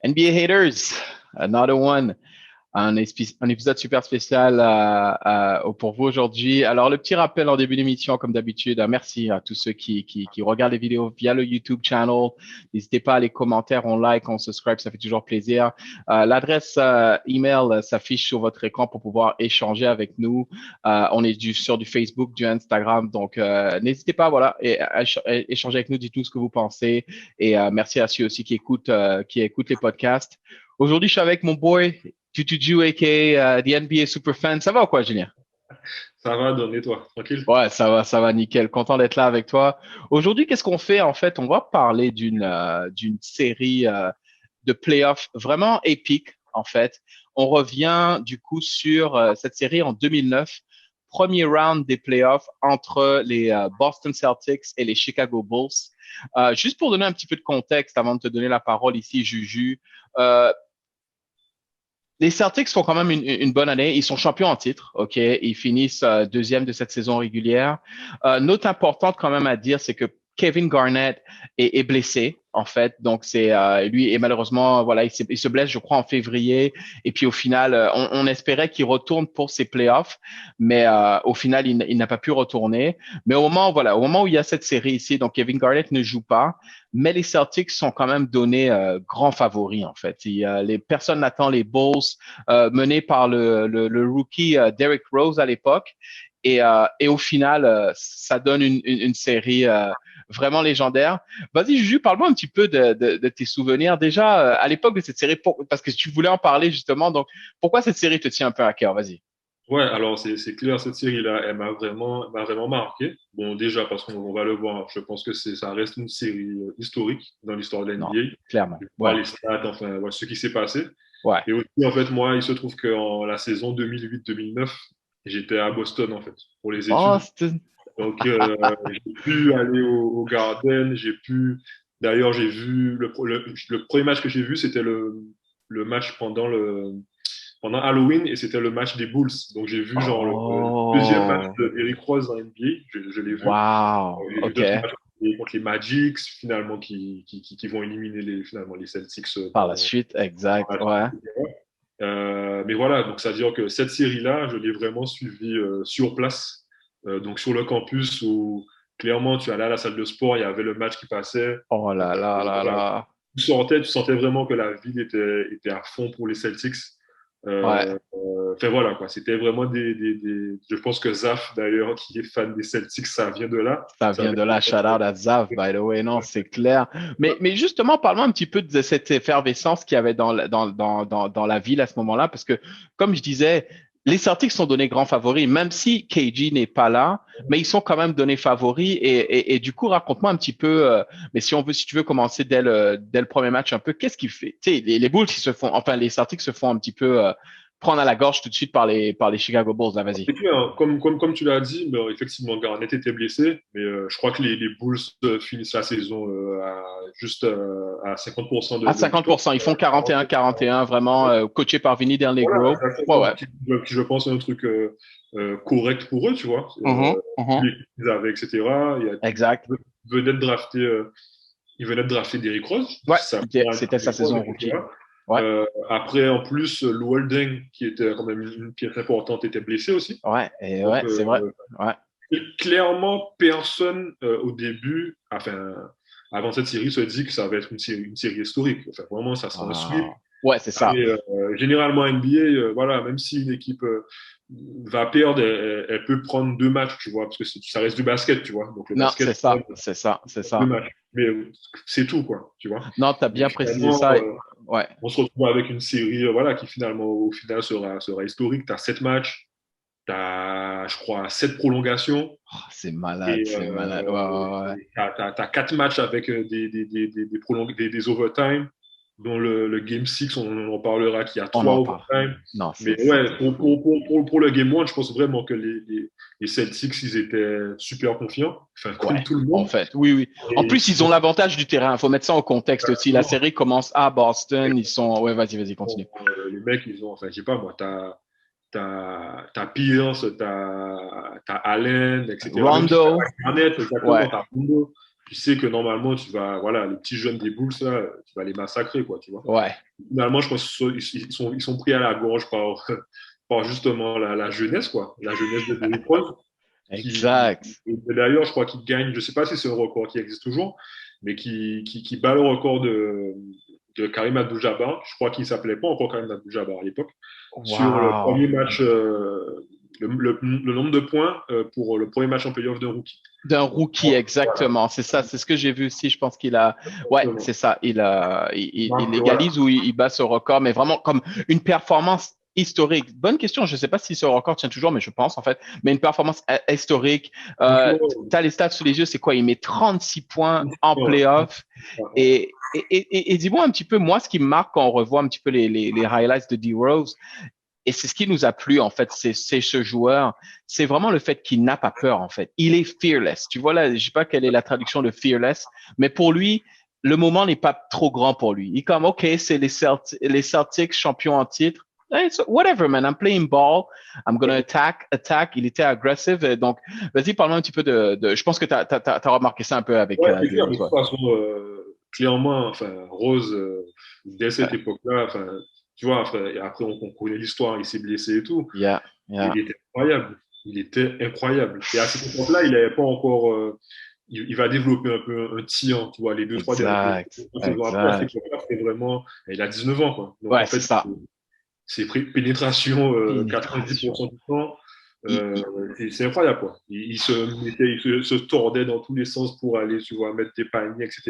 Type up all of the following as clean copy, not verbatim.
NBA Haters, another one. Un épisode super spécial pour vous aujourd'hui. Alors, le petit rappel en début d'émission, comme d'habitude, merci à tous ceux qui regardent les vidéos via le YouTube channel. N'hésitez pas à les commentaires, on like, on subscribe, ça fait toujours plaisir. L'adresse email s'affiche sur votre écran pour pouvoir échanger avec nous. On est sur du Facebook, du Instagram, donc n'hésitez pas, voilà, à échanger avec nous, dites-nous ce que vous pensez. Et merci à ceux aussi qui écoutent les podcasts. Aujourd'hui, je suis avec mon boy Tutuju, a.k.a. The NBA Superfan. Ça va ou quoi, Julien? Ça va, donner toi, tranquille. Ouais, ça va, nickel. Content d'être là avec toi. Aujourd'hui, qu'est-ce qu'on fait? En fait, on va parler d'une série de playoffs vraiment épique, en fait. On revient du coup sur cette série en 2009, premier round des playoffs entre les Boston Celtics et les Chicago Bulls. Juste pour donner un petit peu de contexte avant de te donner la parole ici, Juju. Euh, Les Celtics font quand même une bonne année. Ils sont champions en titre, OK? Ils finissent deuxième de cette saison régulière. Note importante quand même à dire, c'est que Kevin Garnett est blessé, en fait. Donc, c'est lui, et malheureusement, voilà, il se blesse, je crois, en février. Et puis, au final, on espérait qu'il retourne pour ses playoffs, mais au final, il n'a pas pu retourner. Mais au moment où il y a cette série ici, donc Kevin Garnett ne joue pas, mais les Celtics sont quand même donnés grands favoris, en fait. Les personnes n'attendent les Bulls menés par le rookie Derrick Rose à l'époque. Et au final, ça donne une série vraiment légendaire. Vas-y, Juju, parle-moi un petit peu de tes souvenirs. Déjà, à l'époque de cette série, parce que tu voulais en parler justement, donc pourquoi cette série te tient un peu à cœur? Vas-y. Ouais, alors c'est clair, cette série-là, m'a vraiment marqué. Bon, déjà parce qu'on va le voir, je pense que ça reste une série historique dans l'histoire de Non, l'NBA. clairement. Je vois Ouais, les stats, enfin, voilà, ce qui s'est passé. ouais. Et aussi, en fait, moi, il se trouve qu'en la saison 2008-2009, j'étais à Boston, en fait, pour les Oh, études. Donc, j'ai pu aller au Garden, d'ailleurs, j'ai vu le premier match que j'ai vu, c'était le match pendant Halloween et c'était le match des Bulls. Donc j'ai vu genre le deuxième match oh, de Eric Rose dans NBA, je l'ai vu. wow, J'ai vu OK. d'autres matchs contre les Magic finalement qui vont éliminer finalement les Celtics Par la suite, exact, ouais. mais voilà, donc ça veut dire que cette série-là, je l'ai vraiment suivie sur place, donc sur le campus où clairement tu allais à la salle de sport, il y avait le match qui passait. Oh là là là Voilà. là. Tu sentais vraiment que la ville était à fond pour les Celtics. Ouais. Enfin voilà, quoi. C'était vraiment je pense que Zaf, d'ailleurs, qui est fan des Celtics, ça vient de là. Ça Ça vient vient de là, shout out à Zav, by the way, non, c'est clair. Mais justement, parle-moi un petit peu de cette effervescence qu'il y avait dans la ville à ce moment-là, parce que, comme je disais, les Celtics sont donnés grands favoris, même si KG n'est pas là, mais ils sont quand même donnés favoris. Et du coup, raconte-moi un petit peu, mais si tu veux commencer dès le premier match un peu, qu'est-ce qu'il fait? Tu sais, les Bulls, enfin, les Celtics se font un petit peu prendre à la gorge tout de suite par les Chicago Bulls, là, vas-y. Et puis, hein, comme tu l'as dit, ben, effectivement, Garnett était blessé, mais je crois que les Bulls finissent la saison juste à 50% À de victoire. 50%. Ils font 41-41, vraiment coachés par Vinny Del Voilà, Negro. Ouais, exactement. ouais. Qui, je pense, est un truc correct pour eux, tu vois. Mhm, mhm. L'équipe qu'ils avaient, etc. Exact. Il venait de drafter, il venait de drafter Derrick Rose. Ouais, Ça c'était sa Derrick Rose, saison rookie. etc. Ouais, Après, en plus, Lou Holding, qui était quand même une pièce importante, était blessé aussi. ouais, et Donc, ouais, c'est vrai. Ouais. clairement, personne au début, enfin, avant cette série, se dit que ça va être une série historique. Enfin, vraiment, ça sera un sweep. Wow. Ouais, c'est ça. Et, généralement, NBA, voilà, même si une équipe va perdre, elle peut prendre deux matchs, tu vois, parce que ça reste du basket, tu vois. Donc le Non, c'est basket, ça, c'est ça, c'est deux ça. matchs. Mais c'est tout, quoi, tu vois. Non, t'as Mais bien précisé finalement, ça. Ouais. on se retrouve avec une série, voilà, qui finalement, au final, sera historique. Tu as sept matchs, tu as, je crois, sept prolongations. Oh, c'est malade, Et c'est malade. Ouais, ouais, ouais. tu as quatre matchs avec des overtime, dont le Game 6, on en parlera, qu'il y a On trois en parle. overtime. Non, Mais c'était ouais, fou. pour le Game 1, je pense vraiment que les Celtics, ils étaient super confiants, enfin, Ouais, comme tout le en monde. fait, oui, oui. En Et plus, ils ont l'avantage du terrain. Il faut mettre ça en contexte aussi. La sinon, série commence à Boston. Ils sont. Ouais, vas-y, continue. les mecs, ils ont, enfin, je sais pas moi, t'as Pierce, t'as Allen, etc. Même si Rondo. t'as Garnett, exactement, Ouais, t'as Rondo. tu sais que normalement, voilà, les petits jeunes des Bulls, là, tu vas les massacrer, quoi, tu vois. Ouais, Finalement, je pense qu'ils sont pris à la gorge par, par justement la jeunesse, quoi, la jeunesse de Derrick Rose. exact. Et d'ailleurs, je crois qu'il gagne, je ne sais pas si c'est un record qui existe toujours, mais qui bat le record de Karim Abdul-Jabbar. Je crois qu'il ne s'appelait pas encore Karim Abdul-Jabbar à l'époque. Sur le Wow. premier match, le nombre de points pour le premier match en playoff d'un rookie. D'un rookie, exactement. C'est ça, c'est ce que j'ai vu aussi. Je pense qu'il a, ouais, c'est ça. Il Voilà. égalise ou il bat ce record, mais vraiment comme une performance historique. Bonne question. Je ne sais pas si ce record tient toujours, mais je pense en fait. Mais une performance historique. Franchement, Tu as les stats sous les yeux. C'est quoi? Il met 36 points en playoff. Et dis-moi un petit peu, moi, ce qui me marque quand on revoit un petit peu les highlights de D-Rose, et c'est ce qui nous a plu, en fait, c'est ce joueur. C'est vraiment le fait qu'il n'a pas peur, en fait. Il est fearless. Tu vois là, je sais pas quelle est la traduction de fearless, mais pour lui, le moment n'est pas trop grand pour lui. Il est comme, OK, c'est les Celtics champions en titre. Hey, so whatever, man. I'm playing ball. I'm gonna attack. Il était agressif. Donc, vas-y, parle-moi un petit peu je pense que t'as remarqué ça un peu avec ouais, c'est clair, de D-Rose, toute ouais. façon, clairement, enfin, Rose, dès cette époque-là, enfin, tu vois, après, on connaît l'histoire, il s'est blessé et tout. Yeah, yeah. Il était incroyable. Il était incroyable. Et à cette époque-là, il n'avait pas encore. Il va développer un peu un tir, tu vois, les deux, trois dernières Exact, saisons après. À cette exact. époque-là, c'était vraiment. Il a 19 ans, quoi. Donc, Ouais, en c'est fait, ça. c'est pénétration 90% Pénétration. du temps. Il, Euh, c'est incroyable, quoi. Il se tordait dans tous les sens pour aller, tu vois, mettre des paniers, etc.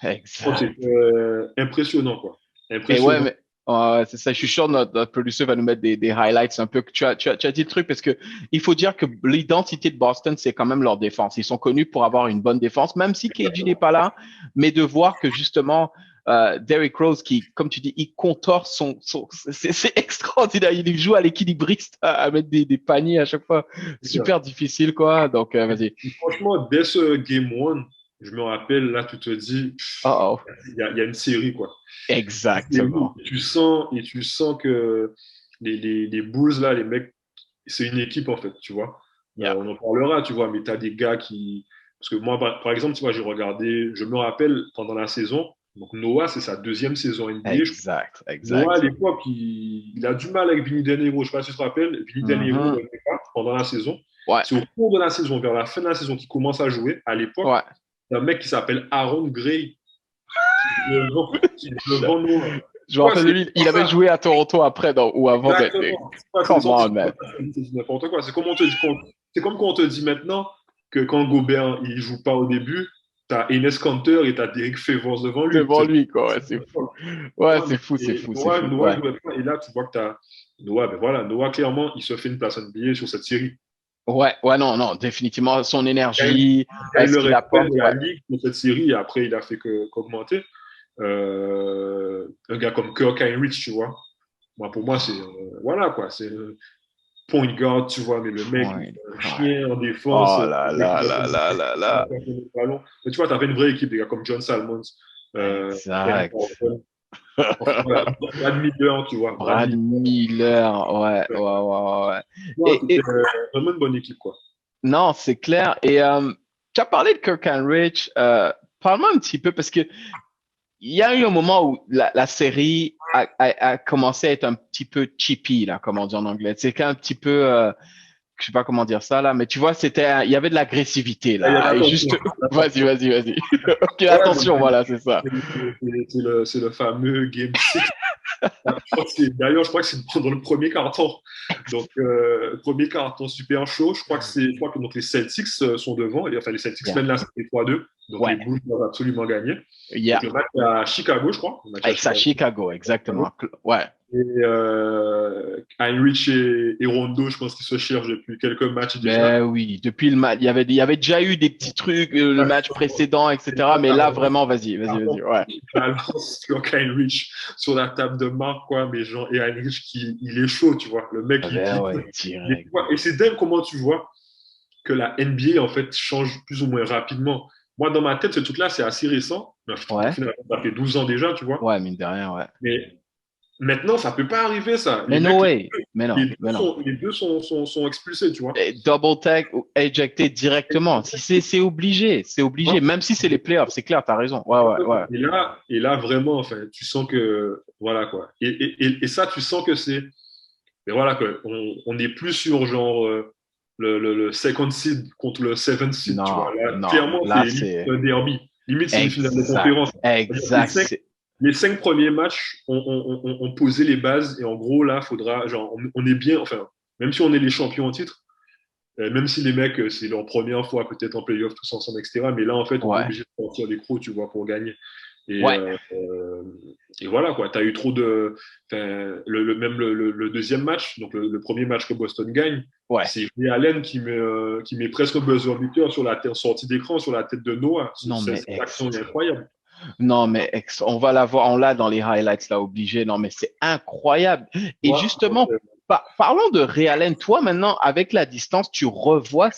Je crois que exact. c'était impressionnant, quoi. Et ouais, Impressionnant. mais ouais, c'est ça. Je suis sûr que notre producer va nous mettre des highlights un peu. Tu as dit le truc parce que il faut dire que l'identité de Boston, c'est quand même leur défense. Ils sont connus pour avoir une bonne défense, même si KG n'est pas là. Mais de voir que justement, Derrick Rose, qui, comme tu dis, il contorse c'est extraordinaire. Il joue à l'équilibriste, à mettre des paniers à chaque fois. Super difficile, quoi. Donc, vas-y. Franchement, dès ce Game 1, je me rappelle, là, tu te dis, Oh, oh. il y a une série, quoi. Exactement. Et tu sens que les Bulls, là, les mecs, c'est une équipe, en fait, tu vois. Yeah. On en parlera, tu vois, mais tu as des gars qui. Parce que moi, par exemple, tu vois, j'ai regardé, je me rappelle pendant la saison, donc Noah, c'est sa deuxième saison NBA. Exact. Noah, à Exact. l'époque, il a du mal avec Vinny Del Niro. Je ne sais pas si tu te rappelles. Vinny Del Niro, Mhm. pendant la saison. Ouais. C'est au cours de la saison, vers la fin de la saison, qu'il commence à jouer. À l'époque, Ouais. il y a un mec qui s'appelle Aaron Gray, qui est devant Noah. Je me rappelle de lui, il avait joué à Toronto après ou avant d'être. Exactement. C'est des Come sorties on, de man. c'est n'importe quoi. C'est comme quand on te dit maintenant que quand Gobert il joue pas au début, tu as Enes Kanter et tu as Derek Favors devant lui. Devant lui, quoi. Ouais, c'est fou. Ouais, Ouais, c'est fou, c'est et fou, c'est fou. Noah Ouais. jouait pas. Et là, tu vois que tu as Noah, ben voilà, Noah, clairement, il se fait une place NBA sur cette série. Ouais, ouais, non, non, définitivement, son Il énergie, gagne ce le qu'il respect apporte, de la ouais. ligue sur cette série et après, il a fait qu'augmenter. Un gars comme Kirk Heinrich, tu vois. Moi, pour moi, c'est voilà quoi. C'est point guard, tu vois, mais le mec, Point un guard. chien en défense, Oh là là là là là là. le ballon. Mais tu vois, tu avais une vraie équipe, des gars comme John Salmons, Gary Exact. Payton, enfin, voilà, Brad Miller, tu vois, Brad Brad Miller. Miller, ouais, ouais, ouais, ouais. Ouais, Et, c'était et vraiment une bonne équipe, quoi. non, c'est clair. Et tu as parlé de Kirk Henrich. Parle-moi un petit peu parce que il y a eu un moment où la série a commencé à être un petit peu cheapy, là, comme on dit en anglais. C'est un petit peu, je sais pas comment dire ça, là, mais tu vois, il y avait de l'agressivité, Ah, il y a là. Et juste, l'attention. vas-y, vas-y, vas-y. Ok, Ouais, attention, voilà, c'est ça. c'est le fameux Game 6. D'ailleurs, je crois que c'est dans le premier carton. Donc, premier carton super chaud. Je crois que donc, les Celtics sont devant. Et, enfin, les Celtics Yeah. mènent la série 3-2. Donc, les Ouais. Bulls doivent absolument gagner. Yeah. Donc, le match est à Chicago, je crois. Le match est à Avec ça, Chicago. Chicago, exactement. Ouais. Et Heinrich et Rondo, je pense qu'ils se cherchent depuis quelques matchs déjà. Ben oui, depuis le match, il y avait déjà eu des petits trucs, le match précédent, Et etc. là, Mais t'as là, vraiment, vas-y, vas-y, carton vas-y. Ouais. qui balance sur Heinrich sur la table de marque, quoi. Mais genre, et Heinrich, il est chaud, tu vois. Le mec, Ben ouais, direct. et c'est dingue comment tu vois que la NBA, en fait, change plus ou moins rapidement. Moi, dans ma tête, ce truc-là, c'est assez récent. Ouais. Finalement, ça fait 12 ans déjà, tu vois. Ouais, mine de rien, ouais. Mais maintenant, ça peut pas arriver, ça. Mais no way. Mais non, Les deux mais non. sont, sont expulsés, tu vois. Et double tag ou éjecté directement. Si c'est obligé, c'est obligé. Même si c'est les playoffs, c'est clair, t'as raison. Ouais, ouais, ouais. Et là, vraiment, enfin, tu sens que, voilà, quoi. Et ça, tu sens que c'est, mais voilà, quoi. On n'est plus sur, genre, le second seed contre le seventh seed, tu vois. Non, Là, non. clairement, c'est Là, limite c'est un derby. Limite, c'est une finale de exact. conférence. Exact. Les cinq premiers matchs ont posé les bases. Et en gros, là, faudra, genre, on est bien, enfin, même si on est les champions en titre, même si les mecs, c'est leur première fois peut-être en playoff tous ensemble, etc. Mais là, en fait, on est Ouais. obligé de sortir des crocs, tu vois, pour gagner. Et, Ouais. et voilà, quoi. Tu as eu trop de. Même le deuxième match, donc le premier match que Boston gagne, Ouais. c'est Ray Allen qui met presque un buzzer beater sur la sortie d'écran sur la tête de Noah. Non, mais Cette action est incroyable. non, mais on va la voir, on l'a dans les highlights là, obligé. Non, mais c'est incroyable. Et Ouais, justement, parlons de Ray Allen. Toi, maintenant, avec la distance, tu revois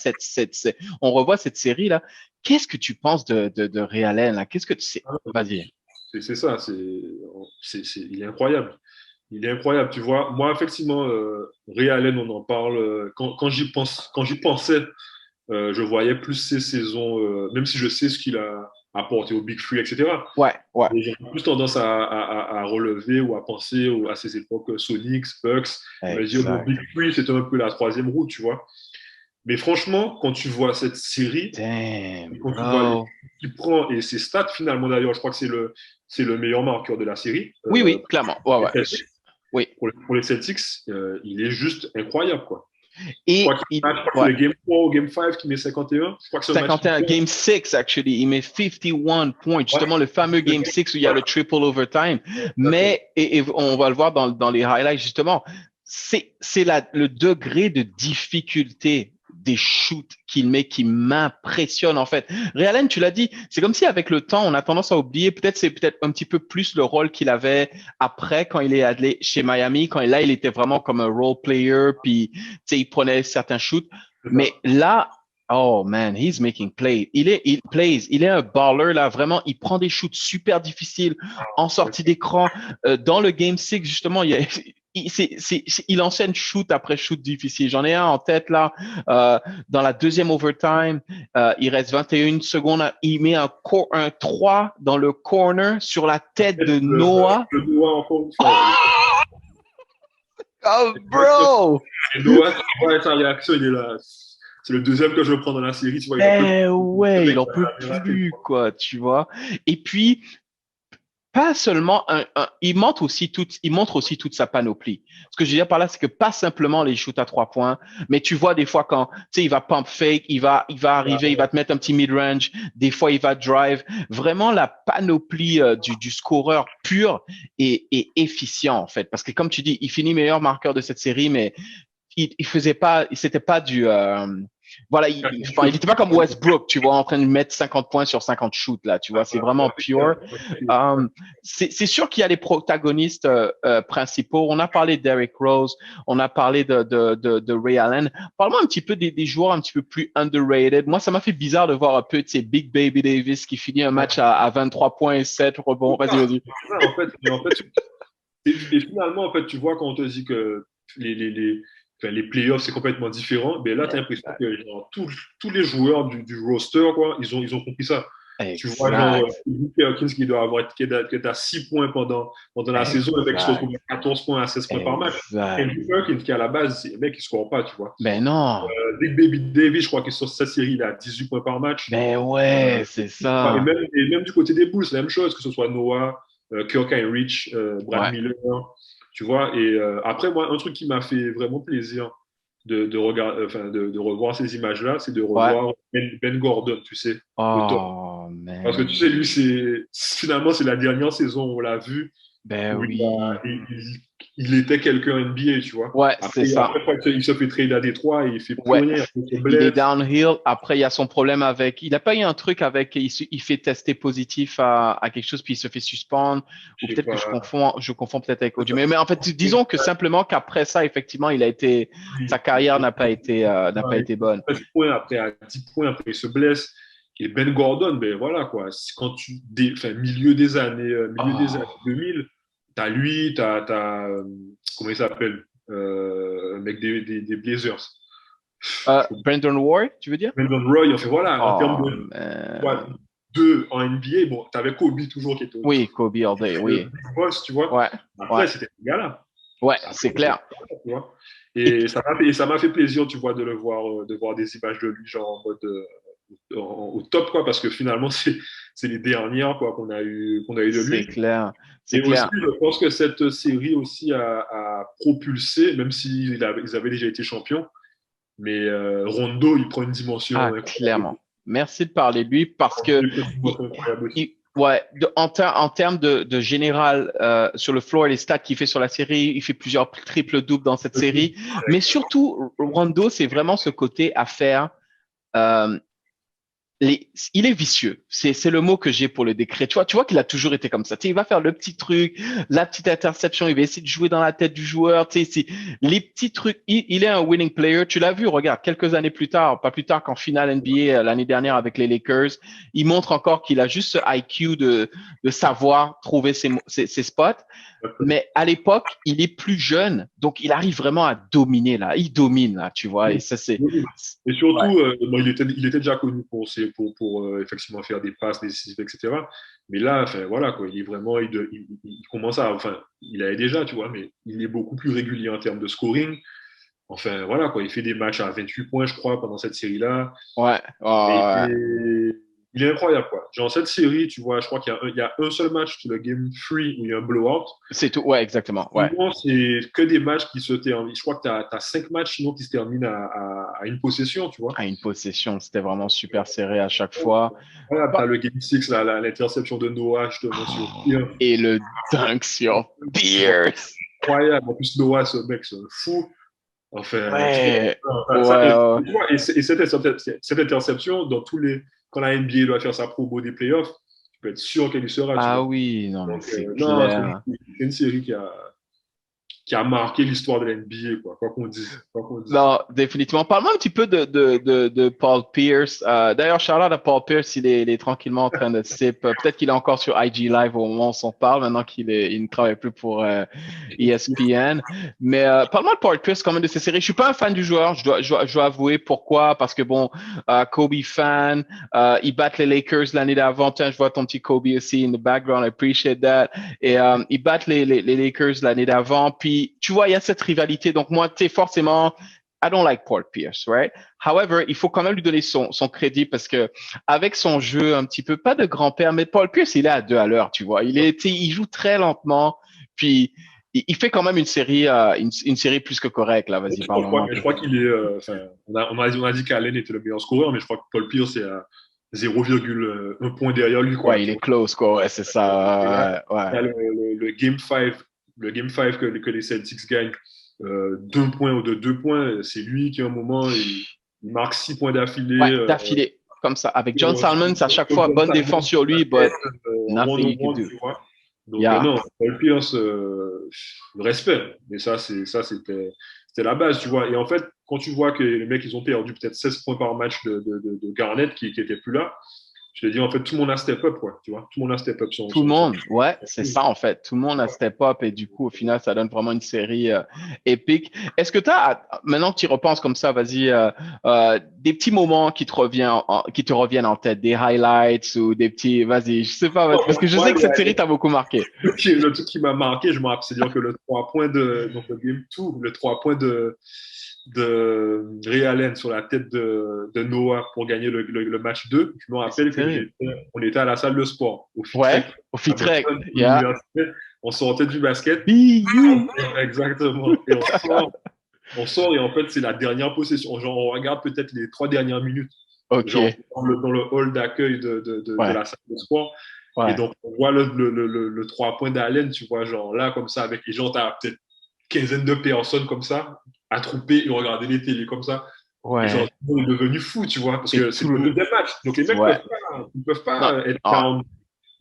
on revoit cette série là. Qu'est-ce que tu penses de Ray Allen là? Qu'est-ce que tu sais? Vas-y. c'est ça, il est incroyable. Il est incroyable, tu vois. Moi, effectivement, Ray Allen, on en parle. Quand j'y pensais, je voyais plus ses saisons, même si je sais ce qu'il a apporté au Big Free, etc. Ouais, ouais. Et j'ai plus tendance à relever ou à penser à ces époques Sonics, Bucks. Et me dire, bon, Exact. Big Free, c'était un peu la troisième roue, tu vois. Mais franchement, quand tu vois cette série, et Damn, quand tu vois bro. qu'il prend et ses stats, finalement, d'ailleurs, je crois que c'est le meilleur marqueur de la série. Oui, oui, clairement. Ouais, Les ouais. Celtics. Oui. Pour les Celtics, il est juste incroyable, quoi. Je crois Et que il, c'est ouais. le Game 3 ou Game 5 qui met 51. Je crois que c'est un match qui 51, Game 6, actually, il met 51 points. ouais, Justement, le fameux Game 6 où il y a le triple overtime. exactement. Et on va le voir dans les highlights, justement, c'est le degré de difficulté des shoots qu'il met qui m'impressionne, en fait. Ray Allen, tu l'as dit, c'est comme si avec le temps, on a tendance à oublier, c'est peut-être un petit peu plus le rôle qu'il avait après quand il est allé chez Miami, quand là, il était vraiment comme un role player, puis, tu sais, il prenait certains shoots. C'est ça. Mais là, oh man, he's making play. Il plays. Il est un baller là. Vraiment, il prend des shoots super difficiles en sortie d'écran. Dans le game 6, justement, il enseigne shoot après shoot difficile. J'en ai un en tête là. Dans la deuxième overtime, il reste 21 secondes. Il met un 3 dans le corner sur la tête de Noah. Le Noah, encore une fois. Oh, oh bro! Et Noah, tu vois, sa réaction, il est là. C'est le deuxième que je prends dans la série. Tu vois, il en peut Ben plus. Le ouais, il mec, en peut il a raté, plus, quoi. quoi, tu vois. Et puis, pas seulement il montre aussi toute sa panoplie. Ce que je veux dire par là, c'est que pas simplement les shoots à 3 points, mais tu vois des fois quand, tu sais, il va pump fake, il va arriver, il va te mettre un petit mid-range, des fois il va drive. Vraiment la panoplie du scoreur pur et efficient, en fait. Parce que comme tu dis, il finit meilleur marqueur de cette série, mais il faisait pas, c'était pas du, voilà, enfin, il était pas comme Westbrook, tu vois, en train de mettre 50 points sur 50 shoots, là, tu vois, c'est vraiment pure. C'est sûr qu'il y a les protagonistes principaux. On a parlé d'Eric Rose, on a parlé de Ray Allen. Parle-moi un petit peu des joueurs un petit peu plus underrated. Moi, ça m'a fait bizarre de voir un peu, tu sais, Big Baby Davis qui finit un match à 23 points et 7 rebonds. Vas-y, vas-y. En fait, et finalement, en fait, tu vois, quand on te dit que enfin, les playoffs, c'est complètement différent, mais là, tu as l'impression Exact. que genre, tous les joueurs du roster, quoi, ils ont compris ça. Tu vois, genre, Exact. Luke Perkins qui doit avoir qui est à 6 points pendant la saison, le mec qui se retrouve Exact. à 14 points, à 16 points par match. Et Exact. Luke Perkins, qui à la base, c'est le mec qui ne score pas, tu vois. Ben non. Big Baby Davis, je crois que sur cette série, il a 18 points par match. Ben ouais, c'est ça. Et même du côté des Bulls, la même chose, que ce soit Noah, Kirk Heinrich, Brad Ouais. Miller, tu vois. Et après, moi, un truc qui m'a fait vraiment plaisir de revoir ces images-là, c'est de Ouais. revoir Ben Gordon, tu sais, le top. Oh, Parce que tu sais, man. lui, finalement, c'est la dernière saison où on l'a vu, Ben où oui. il était quelqu'un NBA, tu vois. Ouais, c'est ça. Après, il se fait trade à Détroit et il fait plus Ouais. rien, il se Il est blesse. downhill. Après, il y a son problème avec. Il n'a pas eu un truc avec. Il fait tester positif à quelque chose, puis il se fait suspendre. Ou Je sais peut-être que pas. je confonds peut-être avec Audio. Mais en fait, disons que simplement qu'après ça, effectivement, sa carrière n'a pas Ouais, été bonne. 13 points après, à 10 points après, il se blesse. Et Ben Gordon, ben voilà quoi. Quand enfin, milieu des années Oh, 2000, t'as lui, comment il s'appelle? Mec des Blazers. Brandon Ward, tu veux dire? Brandon Roy, enfin voilà, en termes Oh, de ouais, man. deux en NBA, bon, t'avais Kobe toujours qui était Oui, Kobe all day, le oui. big boss, tu vois. Ouais, ouais, Après, c'était ce gars-là. ouais, Après, c'est clair. tu vois. Et Et ça m'a fait plaisir, tu vois, de voir des images de lui, genre en mode au top, quoi, parce que finalement, c'est les dernières, quoi, qu'on a eu de c'est lui. clair, c'est Et aussi, clair. je pense que cette série aussi a propulsé, même s'ils ils avaient déjà été champions, mais Rondo, il prend une dimension Ah, incroyable. clairement. Merci de parler de lui parce que, Il prend une dimension incroyable aussi. ouais, en termes de général sur le floor, les stats qu'il fait sur la série, il fait plusieurs triples-doubles dans cette série. Mais surtout, Rondo, c'est vraiment ce côté à faire. euh, il est vicieux. C'est le mot que j'ai pour le décret. Tu vois qu'il a toujours été comme ça. Tu sais, il va faire le petit truc, la petite interception, il va essayer de jouer dans la tête du joueur. Tu sais, les petits trucs. Il est un winning player. Tu l'as vu, regarde, quelques années plus tard, pas plus tard qu'en finale NBA l'année dernière avec les Lakers, il montre encore qu'il a juste ce IQ de savoir trouver ses spots. Mais à l'époque, il est plus jeune, donc il arrive vraiment à dominer là. Il domine là, tu vois. Et ça, c'est. Et Ouais. surtout, bon, il était déjà connu pour effectivement faire des passes décisives, etc. Mais là, enfin, voilà, quoi, il est vraiment, il commence à, enfin, il avait déjà, tu vois, mais il est beaucoup plus régulier en termes de scoring. Enfin, voilà, quoi, il fait des matchs à 28 points, je crois, pendant cette série-là. Ouais. Et Ouais. il est incroyable, quoi. Genre, cette série, tu vois, je crois qu'il y a un seul match, c'est le Game 3, où il y a un blowout. C'est tout. Ouais, exactement. Ouais. Sinon, c'est que des matchs qui se terminent. Je crois que tu as 5 matchs sinon qui se terminent à une possession, tu vois. À une possession, c'était vraiment super serré à chaque fois. Voilà, tu as Bah, le Game 6, l'interception de Noah, justement, sur Pierre. et le dunk sur Pierce. Incroyable. En plus, Noah, ce mec, c'est un fou. Enfin, tu vois, Ouais. enfin, ça, Ouais. tu vois, et cette interception, quand la NBA doit faire sa promo des playoffs, tu peux être sûr qu'elle y sera, tu Ah vois. oui, non, mais Donc, c'est non, clair. c'est une série qui a marqué l'histoire de l'NBA, quoi qu'on dise. Quoi qu'on dise. Non, définitivement. Parle-moi un petit peu de Paul Pierce. D'ailleurs, Charlotte à Paul Pierce, il est tranquillement en train de sip. Peut-être qu'il est encore sur IG Live au moment où on s'en parle, maintenant il ne travaille plus pour ESPN. Mais parle-moi de Paul Pierce quand même de ces séries. Je suis pas un fan du joueur, je dois avouer pourquoi. Parce que bon, Kobe fan, ils battent les Lakers l'année d'avant. Tiens, je vois ton petit Kobe aussi in the background. I appreciate that. Et ils battent les Lakers l'année d'avant. Puis, tu vois, il y a cette rivalité. Donc, moi, tu sais, forcément, I don't like Paul Pierce, right? However, il faut quand même lui donner son crédit parce que avec son jeu un petit peu, pas de grand-père, mais Paul Pierce, il est à 2 à l'heure, tu vois. Il joue très lentement. Puis, il fait quand même une série, une série plus que correcte, là. Vas-y, parle-moi un Je peu. crois qu'il est. Enfin, on a dit qu'Allen était le meilleur scoreur, mais je crois que Paul Pierce est à 0,1 point derrière lui, quoi. Ouais, il Tu est vois. close, quoi. Ouais, c'est Et là, ça. Ouais. il y a le Game 5, que les Celtics gagnent d'un point ou de 2 points. C'est lui qui, à un moment, il marque 6 points d'affilée. Ouais, d'affilée. Comme ça. Avec John Sur- Salmons, à chaque fois, comme bonne ça, défense sur lui, but one nothing on you can one, do. tu vois. Donc, Yeah. non, Paul Pierce, le respect. Mais c'était la base, tu vois. Et en fait, quand tu vois que les mecs, ils ont perdu peut-être 16 points par match de Garnett qui était plus là, je te dis, en fait, tout le monde a step up, quoi. Tu vois, tout le monde a step up Tout le monde, ouais, c'est ça en fait. Tout le monde a step up et du coup, au final, ça donne vraiment une série épique. Est-ce que tu as, maintenant que tu y repenses comme ça, vas-y, des petits moments qui te reviennent en tête, des highlights ou des petits, vas-y, je sais pas, parce que je sais Ouais, que cette série t'a beaucoup marqué. le truc qui m'a marqué, je me rappelle, c'est-à-dire que le 3 points donc le Game 2, le 3 points de Ray Allen sur la tête de Noah pour gagner le match 2. Je me Mais c'est rappelle que terrible. on était à la salle de sport, au Ouais, FITREC, au à Fitrek, Boston, à yeah. l'université. On sortait du basket. BU. Exactement. Et on sort et en fait, c'est la dernière possession. Genre, on regarde peut-être les 3 dernières minutes, Ok, genre dans le hall d'accueil de ouais, la salle de sport. Et ouais, donc, on voit le 3 points d'Allen, tu vois, genre là, comme ça, avec les gens, t'as peut-être quinzaine de personnes comme ça, attroupées et regarder les télés comme ça. Et genre, ouais. tout le monde est devenu fou, tu vois, parce Et que c'est tout le le, deuxième match. Donc, les mecs ouais. peuvent Non, pas être ah, down.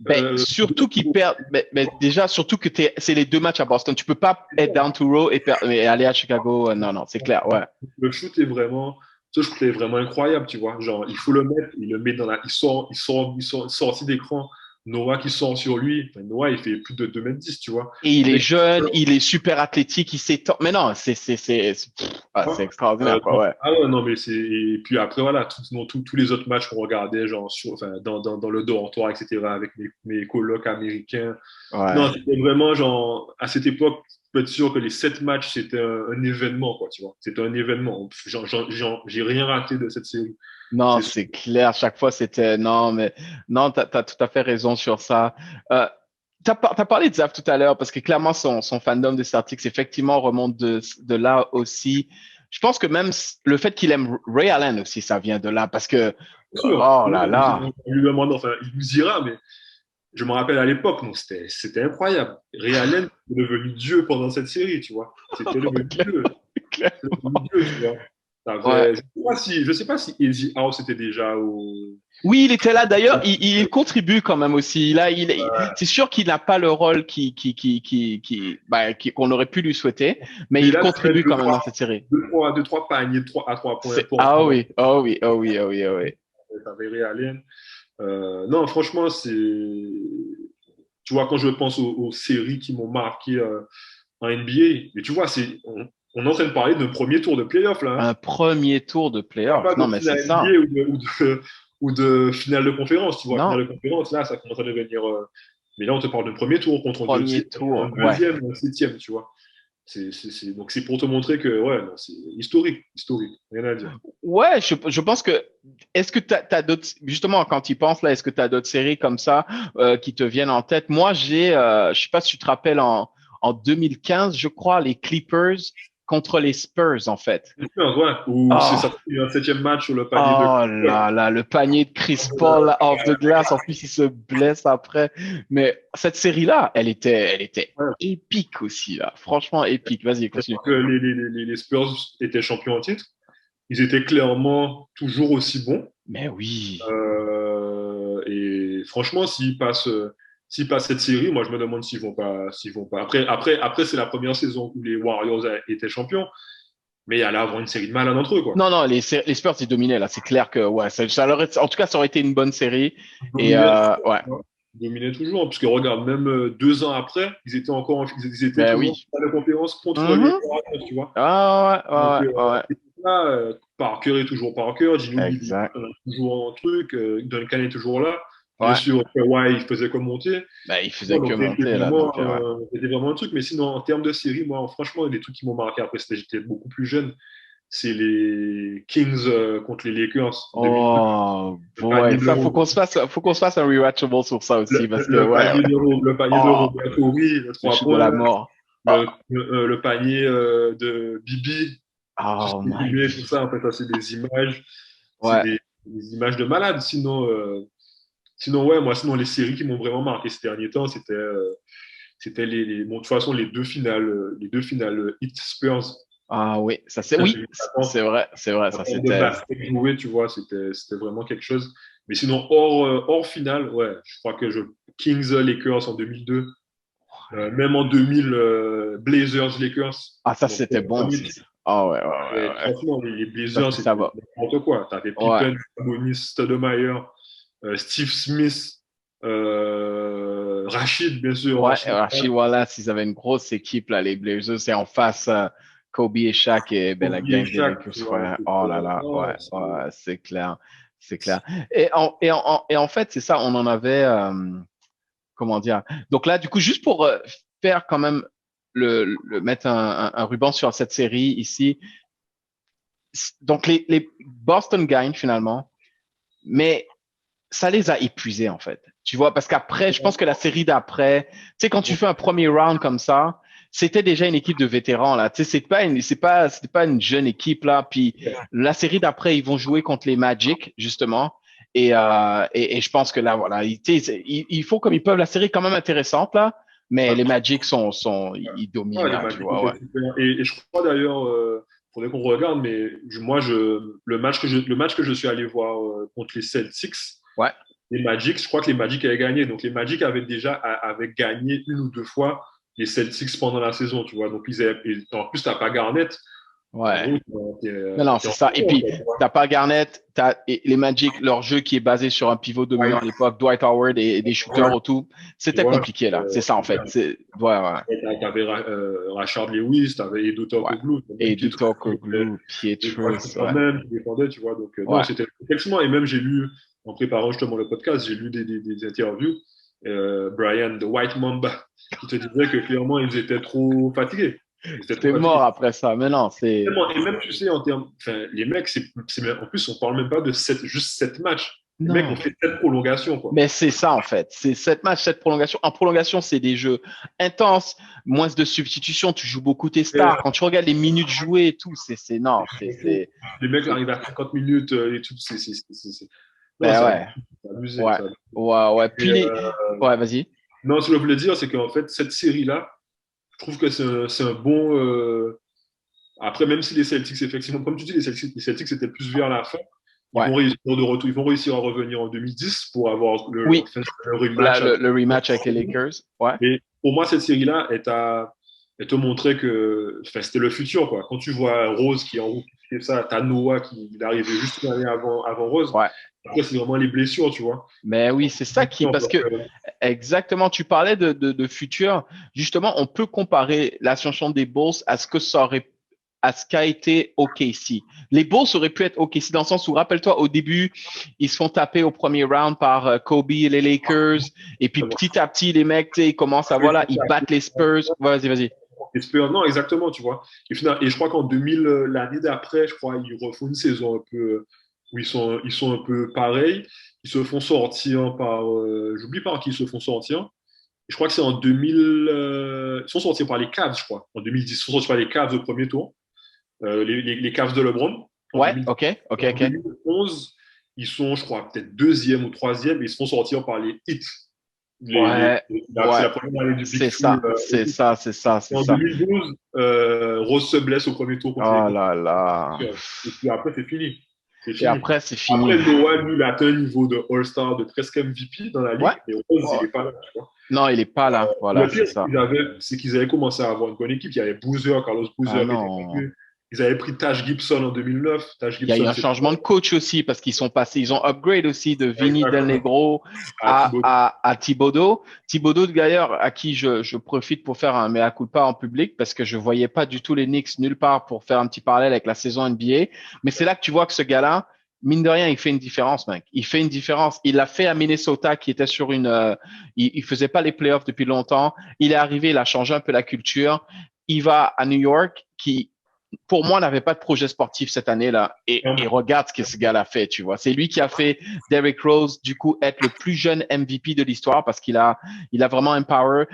ben, surtout qu'ils perdent, mais déjà, surtout que c'est les deux matchs à Boston. Tu peux pas être down to row et aller à Chicago. Non, non, c'est clair, ouais. Ce shoot est vraiment incroyable, tu vois. Genre, il faut le mettre, il le met dans la, il sort sorti d'écran Noah qui sort sur lui. Enfin, Noah, il fait plus de 2,10 m, tu vois. Et il Le est mec, jeune, il est super athlétique, il s'étend. Mais non, c'est extraordinaire, quoi, ouais. ah ouais, non, mais c'est. Et puis après, voilà, tous les autres matchs qu'on regardait, genre, enfin, dans le dortoir, etc., avec mes colocs américains. Ouais. Non, c'était vraiment, genre, à cette époque, je peux être sûr que les 7 matchs, c'était un événement, quoi, tu vois. C'était un événement. J'ai rien raté de cette série. Non, C'est sûr. c'est clair. Chaque fois, c'était non, mais non, t'as tout à fait raison sur ça. Euh, t'as parlé de Zaf tout à l'heure parce que clairement, son fandom des Celtics, effectivement, remonte de là aussi. Je pense que même le fait qu'il aime Ray Allen aussi, ça vient de là parce que, Bien sûr. oh là là. On lui demande, enfin, il nous dira, mais je me rappelle à l'époque, non, c'était incroyable. Ray Allen est devenu Dieu pendant cette série, tu vois. C'était devenu Dieu. C'était devenu Dieu, tu vois. Ouais. Je sais pas si Eddie House était déjà au. Oui, il était là. D'ailleurs, il contribue quand même aussi. Là, c'est sûr qu'il n'a pas le rôle qu'on aurait pu lui souhaiter, mais Mais il là, tu mets contribue quand même dans cette série. deux, trois paniers à 3 points Ah importants. oui, oh oui, oh oui, oh oui, oh oui. T'avais Ray Allen. Non, franchement, tu vois, quand je pense aux séries qui m'ont marqué en NBA, mais tu vois, on est en train de parler d'un premier tour de playoff, là. Hein. Un premier tour de Pas playoff. Non, de mais c'est finale ça. NBA ou de finale de conférence, tu vois. Non, Finale de conférence, là, ça commence à devenir. Mais là, on te parle d'un premier tour contre premier un tour. Ouais. deuxième, un septième, tu vois. Donc, c'est pour te montrer que, ouais, non, c'est historique, rien à dire. Ouais, je pense que. Est-ce que t'as d'autres. Justement, quand tu y penses, là, est-ce que tu as d'autres séries comme ça qui te viennent en tête? Moi, je sais pas si tu te rappelles, en 2015, je crois, les Clippers contre les Spurs, en fait. Ouais, ou c'est Oh, ça, un septième match sur le panier de. oh là là, le panier de Chris Paul là, hors de glace. En plus, il se blesse après. Mais cette série-là, elle était Ouais. épique aussi, là. Franchement épique. Vas-y, continue. Que les Spurs étaient champions en titre. Ils étaient clairement toujours aussi bons. Mais oui. Et franchement, s'ils passent cette série, moi, je me demande s'ils vont pas. Après, c'est la première saison où les Warriors étaient champions, mais il allait avoir une série de malades entre eux, quoi. Non, non, les Spurs, ils dominaient là. C'est clair que, ouais, en tout cas, ça aurait été une bonne série. Ils Et, dominaient ouais, toujours, hein. Ils dominaient toujours, puisque regarde, même 2 ans après, ils étaient ben toujours oui. dans la conférence contre les Mhm. Warriors, tu vois. Ah, ouais, Donc, ouais, ouais, ouais. là, Parker est toujours Parker, Ginobili Exact. est toujours un truc, Duncan est toujours là. Bien Ouais. sûr, Kawhi, il faisait que monter. Ben, il faisait Ouais, que donc, monter là. Donc, ouais. c'était vraiment un truc. Mais sinon, en termes de série, moi, franchement, les trucs qui m'ont marqué après, j'étais beaucoup plus jeune. C'est les Kings contre les Lakers en 2002. Oh, Le panier boy. de, Ça, faut qu'on se fasse un rewatchable sur ça aussi. Parce que, le ouais, panier ouais. le panier de Oh, Robert Horry, le le 3 shoot de la points. mort. Oh, Le panier de Bibi, oh my distribué, tout ça. En fait, ça, c'est des images. C'est Ouais. des images de malade. Sinon, ouais, moi, sinon, les séries qui m'ont vraiment marqué ces derniers temps, c'était bon, de toute façon, les deux finales Heat Spurs. Ah oui, ça c'est, Ça, oui, c'est vrai, en ça termes de c'était. basket joué, tu vois, c'était vraiment quelque chose. Mais sinon, hors finale, ouais, je crois que Kings Lakers en 2002, même en 2000, Blazers Lakers. Ah, ça Donc, c'était bon aussi, ça. Ah ouais, ouais, ouais, et ouais. franchement, les Ça, Blazers, c'est ça c'était va. n'importe quoi. T'avais Ouais. Pippen, Sabonis, Stoudemire, Steve Smith, Rachid, bien sûr. Ouais, Rachid, Rachid Wallace, ils avaient une grosse équipe, là, les Blazers. C'est en face, Kobe et Shaq et ben, la Kobe et gang des Shaq, Lakers. tu vois. Ouais. Oh là là, Non, ouais, ouais, c'est clair. C'est clair. Et en fait, c'est ça, on en avait, comment dire. Donc là, du coup, juste pour faire quand même mettre un ruban sur cette série ici. Donc, les Boston gagnent finalement, mais ça les a épuisés en fait. Tu vois, parce qu'après, je pense que la série d'après, tu sais, quand tu fais un premier round comme ça, c'était déjà une équipe de vétérans là. Tu sais, c'était pas une jeune équipe là. Puis la série d'après, ils vont jouer contre les Magic justement. Et je pense que là, voilà, ils font comme ils peuvent. La série est quand même intéressante là, mais les Magic ils dominent ouais, les là, tu Magic vois, étaient ouais. super. Et je crois d'ailleurs, faudrait qu'on regarde, mais le match que je suis allé voir contre les Celtics, Ouais. les Magic, je crois que les Magic avaient gagné. Donc les Magic avaient gagné une ou deux fois les Celtics pendant la saison, tu vois. Donc en plus, t'as pas Garnett. Ouais. En gros, Non, non, t'es c'est en ça. Et cours, puis, quoi, tu vois. t'as pas Garnett, et les Magic, leur jeu qui est basé sur un pivot dominant à l'époque, Dwight Howard et des shooters Ouais, autour. tu C'était vois, compliqué, là. C'est ça, en fait. Ouais, ouais, t'avais Rashard Lewis, t'avais Edo ouais. Turkoglu, même Et du Pietrus, Tokoglu, les trois Pietrus, shooters ouais. même qui défendaient, tu vois. Donc, non, Ouais. c'était effectivement, et même j'ai lu, en préparant justement le podcast, j'ai lu des interviews, Brian de White Mamba, qui te disait que clairement, ils étaient trop fatigués. Ils étaient trop C'était fatigués. mort après ça. Mais non, c'est. Et même, tu sais, en termes, enfin, les mecs, en plus, on parle même pas de juste 7 matchs. Les mecs ont Non. fait 7 prolongations, quoi. Mais c'est ça, en fait. C'est 7 matchs, 7 prolongations. En prolongation, c'est des jeux intenses, moins de substitutions. Tu joues beaucoup tes Et, stars. Quand tu regardes les minutes jouées et tout, non, les mecs c'est, arrivent à 50 minutes et tout. Non, ben ouais, c'est abusé. ouais, ouais, ouais. Et, Puis ouais, vas-y. non, ce que je voulais dire, c'est qu'en fait, cette série-là, je trouve que c'est un bon. Après, même si les Celtics, effectivement, comme tu dis, les Celtics c'était plus vers la fin. Ils Ouais. vont réussir de retour, ils vont réussir à revenir en 2010 pour avoir Oui, enfin, le rematch avec. le rematch avec les Lakers. Ouais. Mais pour moi, cette série-là, elle te montrait que enfin, c'était le futur, quoi. Quand tu vois Rose qui est en route, qui fait ça, t'as Noah qui il est arrivé juste l'année avant Rose. Ouais. Après, c'est vraiment les blessures, tu vois. Mais oui, c'est ça qui, parce que exactement, tu parlais de futur. Justement, on peut comparer l'ascension des Bulls à ce que ça aurait, à ce qu'a été OKC. Les Bulls auraient pu être OKC dans le sens où, rappelle-toi, au début, ils se font taper au premier round par Kobe et les Lakers. Et puis, petit à petit, les mecs, tu sais, ils commencent à, voilà, ils battent les Spurs. Ouais, vas-y, vas-y. Non, exactement, tu vois. Et je crois qu'en 2000, l'année d'après, je crois, ils refont une saison un peu où ils sont un peu pareils. Ils se font sortir par, j'oublie par qui ils se font sortir. Je crois que c'est en 2000, ils sont sortis par les Cavs, je crois. En 2010, ils sont sortis par les Cavs au premier tour, les Cavs de LeBron en Ouais, 2010. OK, OK, En OK. 2011, ils sont, je crois, peut-être deuxième ou troisième et ils se font sortir par les Heat. Ouais, C'est ouais. la première année du Big C'est Three. ça, c'est ça, c'est ça, c'est En ça. 2012, Rose se blesse au premier tour contre les Oh Clippers. là là. Et puis après, c'est fini. C'est Et fini. après, c'est Après, fini. Noah, lui, il a atteint un niveau de All-Star, de presque MVP dans la Ouais. ligue, mais Rose, il Ouais. n'est pas là. Tu vois. Non, il est pas là. Voilà, Le c'est pire, ça. c'est qu'ils avaient commencé à avoir une bonne équipe. Il y avait Boozer, Carlos Ah Boozer qui était non. connu. Ils avaient pris Taj Gibson en 2009. Taj Il y a eu Gibson, un c'est changement de coach aussi parce qu'ils sont passés, ils ont upgrade aussi de Vinny Del exactement Negro à Thibaut. à Thibodeau. Thibodeau, d'ailleurs, à qui je profite pour faire un mea culpa en public parce que je voyais pas du tout les Knicks nulle part pour faire un petit parallèle avec la saison NBA. Mais c'est là que tu vois que ce gars-là, mine de rien, il fait une différence, mec. Il fait une différence. Il l'a fait à Minnesota qui était sur il faisait pas les playoffs depuis longtemps. Il est arrivé, il a changé un peu la culture. Il va à New York qui, pour moi, n'avait pas de projet sportif cette année-là. Et regarde ce que ce gars-là fait, tu vois. C'est lui qui a fait Derrick Rose, du coup, être le plus jeune MVP de l'histoire parce il a vraiment empower.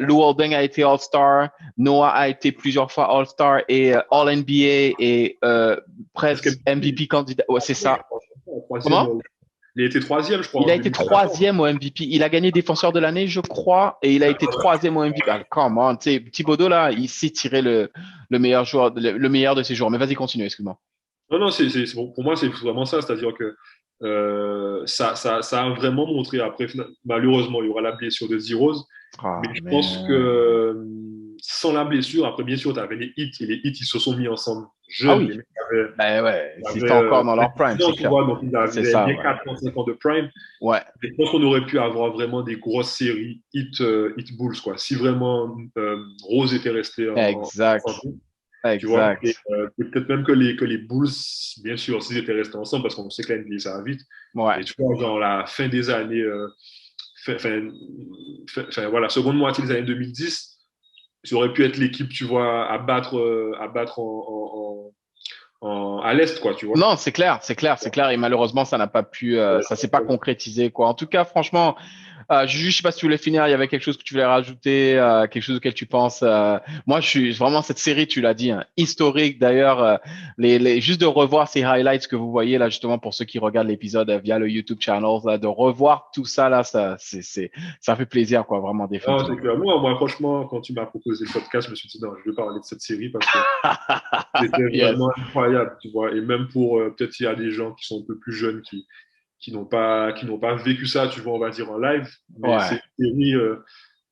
Lou Holding a été All-Star. Noah a été plusieurs fois All-Star et All-NBA et Parce que presque MVP candidat. Ouais, c'est ça. troisième, Comment? il a été troisième, je crois, Il en a été 2014. troisième au MVP. Il a gagné défenseur de l'année, je crois, et il a été troisième au MVP. Ah, come on, tu sais, Thibodeau, là, il sait tirer le meilleur joueur, le meilleur de ses joueurs. Mais vas-y, continue, excuse-moi. Non, non, bon, pour moi, c'est vraiment ça. C'est-à-dire que ça a vraiment montré. Après, malheureusement, il y aura la blessure de Z-Rose. Mais Ah, je pense que man. sans la blessure, après, bien sûr, tu avais les hits. Et les hits, ils se sont mis ensemble Ah jeunes. Les oui, mecs avaient, ben ouais, ils c'était avaient encore dans leur prime, 10 c'est ans, tu clair. vois. Donc, C'est ils avaient ça, bien ouais. 4 ans, 5 ans de prime. Ouais, Et je pense qu'on aurait pu avoir vraiment des grosses séries hit Bulls, quoi. Si vraiment Rose était resté en exact, santé. Tu vois, et exact. peut-être même que les Bulls, bien sûr, s'ils étaient restés ensemble, parce qu'on sait que la NBA, ça va vite, Ouais, mais tu vois, genre la fin des années, voilà, seconde moitié des années 2010, ça aurait pu être l'équipe, tu vois, à battre à l'Est, quoi, tu vois. non, c'est clair, c'est clair, c'est clair. Et malheureusement, ça n'a pas pu, ça s'est pas concrétisé, quoi. En tout cas, franchement, Juju, je sais pas si tu voulais finir. Il y avait quelque chose que tu voulais rajouter, quelque chose auquel tu penses. Moi, je suis vraiment cette série, tu l'as dit, hein, historique. D'ailleurs, juste de revoir ces highlights que vous voyez là, justement pour ceux qui regardent l'épisode via le YouTube channel, là, de revoir tout ça là, ça fait plaisir, quoi, vraiment Non, c'est définitivement. clair. Moi, franchement, quand tu m'as proposé le podcast, je me suis dit, non, je vais parler de cette série parce que c'était Yes. vraiment incroyable, tu vois. Et même pour, peut-être, il y a des gens qui sont un peu plus jeunes qui n'ont pas vécu ça, tu vois, on va dire en live. Mais Ouais. c'est une série.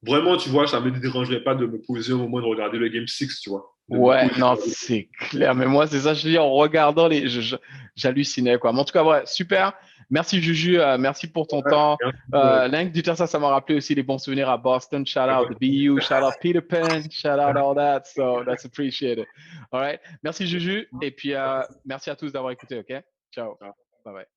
vraiment, tu vois, ça ne me dérangerait pas de me poser un moment de regarder le Game 6, tu vois. De me Ouais, poser. non, c'est clair. Mais moi, c'est ça, je dis en regardant j'hallucinais, quoi. Mais en tout cas, ouais, super. Merci, Juju. Merci pour ton temps. Rien que de dire ça, ça m'a rappelé aussi les bons souvenirs à Boston. Shout out the BU, shout out Peter Pan, shout out all that. So that's appreciated. All right. Merci, Juju. Et puis, merci à tous d'avoir écouté, OK? Ciao. Bye bye.